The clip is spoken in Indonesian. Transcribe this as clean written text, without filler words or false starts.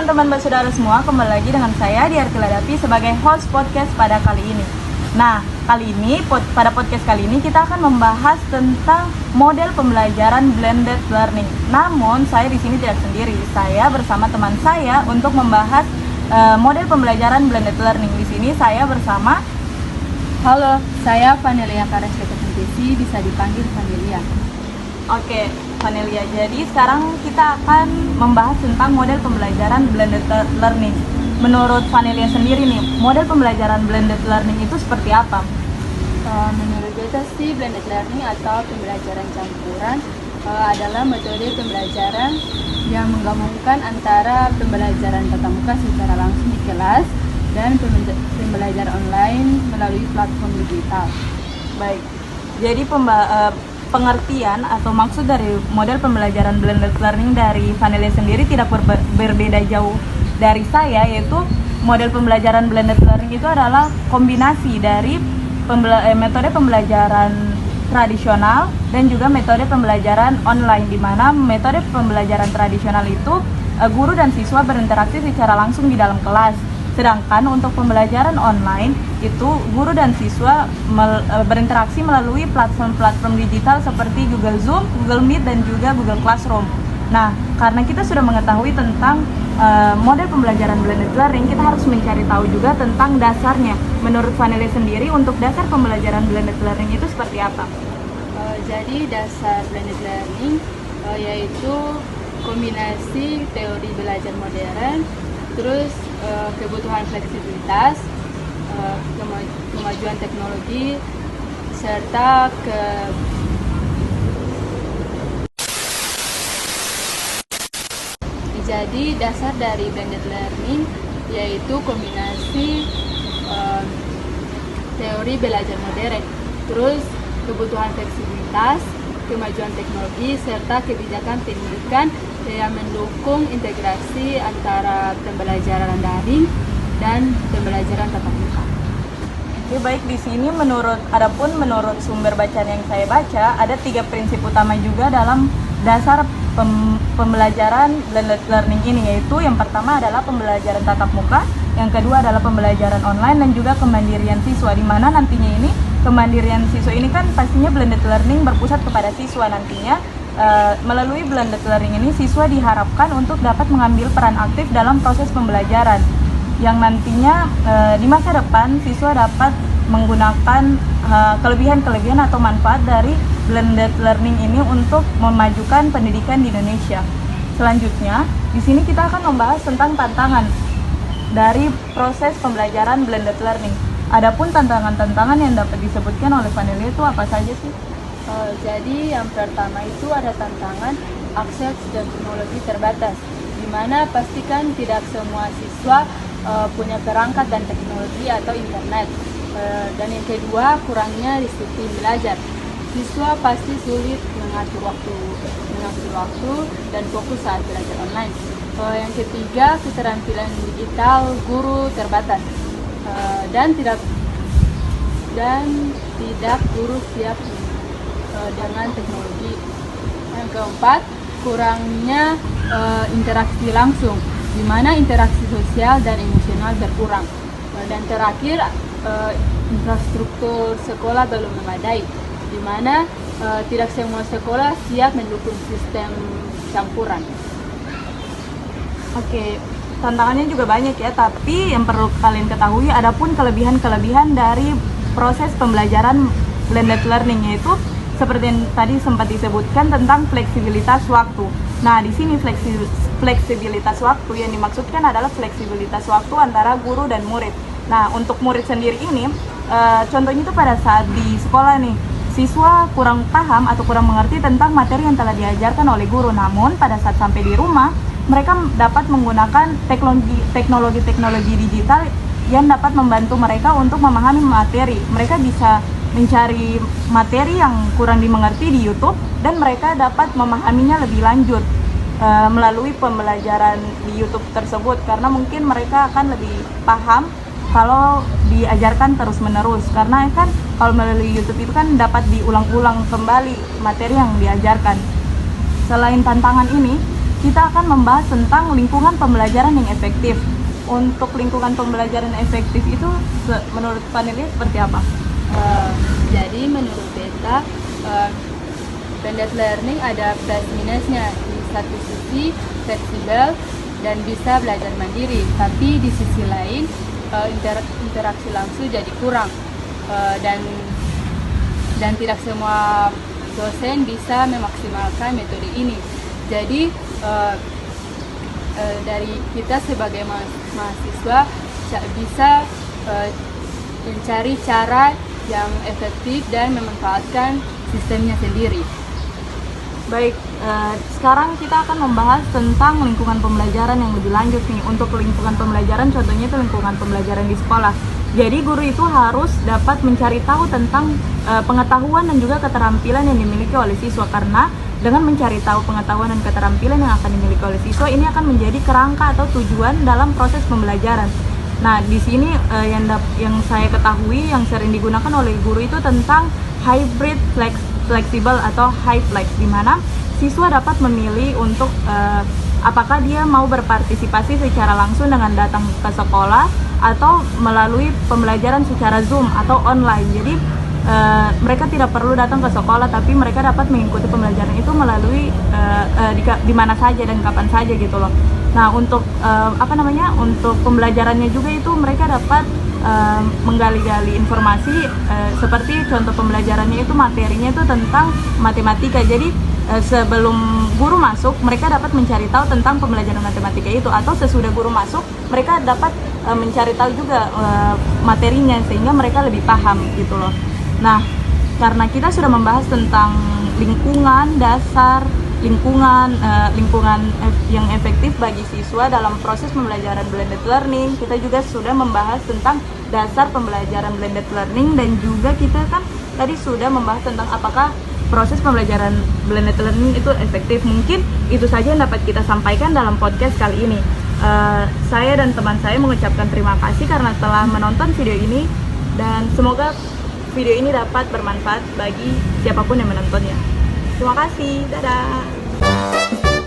teman-teman saudara semua, kembali lagi dengan saya Diarti Ladapi sebagai host podcast pada kali ini. Nah, pada podcast kali ini kita akan membahas tentang model pembelajaran blended learning. Namun, saya di sini tidak sendiri. Saya bersama teman saya untuk membahas model pembelajaran blended learning. Di sini saya bersama Halo, saya Vanelia Karesvetentisi, bisa dipanggil Vanelia. Oke, Vanelia. Jadi sekarang kita akan membahas tentang model pembelajaran blended learning. Menurut Vanelia sendiri nih, model pembelajaran blended learning itu seperti apa? Menurut kita sih, blended learning atau pembelajaran campuran adalah metode pembelajaran yang menggabungkan antara pembelajaran tatap muka secara langsung di kelas dan pembelajaran online melalui platform digital. Baik, jadi pengertian atau maksud dari model pembelajaran blended learning dari Vanelia sendiri tidak berbeda jauh dari saya, yaitu model pembelajaran blended learning itu adalah kombinasi dari metode pembelajaran tradisional dan juga metode pembelajaran online, di mana metode pembelajaran tradisional itu guru dan siswa berinteraksi secara langsung di dalam kelas. Sedangkan untuk pembelajaran online itu guru dan siswa berinteraksi melalui platform-platform digital seperti Google Zoom, Google Meet, dan juga Google Classroom. Nah, karena kita sudah mengetahui tentang model pembelajaran blended learning, kita harus mencari tahu juga tentang dasarnya. Menurut Vanelia sendiri, untuk dasar pembelajaran blended learning itu seperti apa? Jadi dasar blended learning yaitu kombinasi teori belajar modern, terus kebutuhan fleksibilitas, kemajuan teknologi, serta Jadi dasar dari blended learning yaitu kombinasi teori belajar modern, terus kebutuhan fleksibilitas, kemajuan teknologi, serta kebijakan pendidikan yang mendukung integrasi antara pembelajaran daring dan pembelajaran tatap muka. Oke, baik, di sini menurut sumber bacaan yang saya baca, ada 3 prinsip utama juga dalam dasar pembelajaran blended learning ini, yaitu yang pertama adalah pembelajaran tatap muka, yang kedua adalah pembelajaran online, dan juga kemandirian siswa, di mana nantinya ini kemandirian siswa ini kan pastinya blended learning berpusat kepada siswa. Nantinya melalui blended learning ini siswa diharapkan untuk dapat mengambil peran aktif dalam proses pembelajaran, yang nantinya di masa depan siswa dapat menggunakan kelebihan-kelebihan atau manfaat dari blended learning ini untuk memajukan pendidikan di Indonesia. Selanjutnya, di sini kita akan membahas tentang tantangan dari proses pembelajaran blended learning. Adapun tantangan-tantangan yang dapat disebutkan oleh Vanelia itu apa saja sih? Jadi yang pertama itu ada tantangan akses dan teknologi terbatas, di mana pastikan tidak semua siswa punya perangkat dan teknologi atau internet. Dan yang kedua, kurangnya disiplin belajar. Siswa pasti sulit mengatur waktu dan fokus saat belajar online. Yang ketiga, keterampilan digital guru terbatas dan tidak guru siap dengan teknologi. Yang keempat, kurangnya interaksi langsung, di mana interaksi sosial dan emosional berkurang. Dan terakhir, infrastruktur sekolah belum memadai, di mana tidak semua sekolah siap mendukung sistem campuran. Oke, tantangannya juga banyak ya, tapi yang perlu kalian ketahui adapun kelebihan-kelebihan dari proses pembelajaran blended learning, yaitu seperti yang tadi sempat disebutkan tentang fleksibilitas waktu. Nah, di sini fleksibilitas waktu yang dimaksudkan adalah fleksibilitas waktu antara guru dan murid. Nah, untuk murid sendiri ini, contohnya itu pada saat di sekolah nih, siswa kurang paham atau kurang mengerti tentang materi yang telah diajarkan oleh guru. Namun, pada saat sampai di rumah, mereka dapat menggunakan teknologi digital yang dapat membantu mereka untuk memahami materi. Mereka bisa mencari materi yang kurang dimengerti di YouTube, dan mereka dapat memahaminya lebih lanjut melalui pembelajaran di YouTube tersebut, karena mungkin mereka akan lebih paham kalau diajarkan terus-menerus, karena kan kalau melalui YouTube itu kan dapat diulang-ulang kembali materi yang diajarkan. Selain tantangan ini, kita akan membahas tentang lingkungan pembelajaran yang efektif. Untuk lingkungan pembelajaran efektif itu menurut panelis seperti apa? Jadi menurut beta, blended learning ada plus minusnya. Di satu sisi fleksibel dan bisa belajar mandiri, tapi di sisi lain interaksi langsung jadi kurang, dan tidak semua dosen bisa memaksimalkan metode ini. Jadi dari kita sebagai mahasiswa bisa mencari cara yang efektif dan memanfaatkan sistemnya sendiri. Baik, sekarang kita akan membahas tentang lingkungan pembelajaran yang lebih lanjut nih. Untuk lingkungan pembelajaran, contohnya itu lingkungan pembelajaran di sekolah. Jadi guru itu harus dapat mencari tahu tentang pengetahuan dan juga keterampilan yang dimiliki oleh siswa, karena dengan mencari tahu pengetahuan dan keterampilan yang akan dimiliki oleh siswa, ini akan menjadi kerangka atau tujuan dalam proses pembelajaran. Nah, di sini yang saya ketahui yang sering digunakan oleh guru itu tentang hybrid fleksibel atau high flex, di mana siswa dapat memilih untuk apakah dia mau berpartisipasi secara langsung dengan datang ke sekolah atau melalui pembelajaran secara Zoom atau online. Jadi mereka tidak perlu datang ke sekolah, tapi mereka dapat mengikuti pembelajaran itu melalui di mana saja dan kapan saja gitu loh. Nah, untuk untuk pembelajarannya juga itu mereka dapat menggali-gali informasi, seperti contoh pembelajarannya itu materinya itu tentang matematika. Jadi sebelum guru masuk, mereka dapat mencari tahu tentang pembelajaran matematika itu, atau sesudah guru masuk mereka dapat mencari tahu juga materinya, sehingga mereka lebih paham gitu loh. Nah, karena kita sudah membahas tentang lingkungan dasar, lingkungan yang efektif bagi siswa dalam proses pembelajaran blended learning, kita juga sudah membahas tentang dasar pembelajaran blended learning, dan juga kita kan tadi sudah membahas tentang apakah proses pembelajaran blended learning itu efektif. Mungkin itu saja yang dapat kita sampaikan dalam podcast kali ini. Saya dan teman saya mengucapkan terima kasih karena telah menonton video ini, dan semoga video ini dapat bermanfaat bagi siapapun yang menontonnya. Terima kasih, dadah.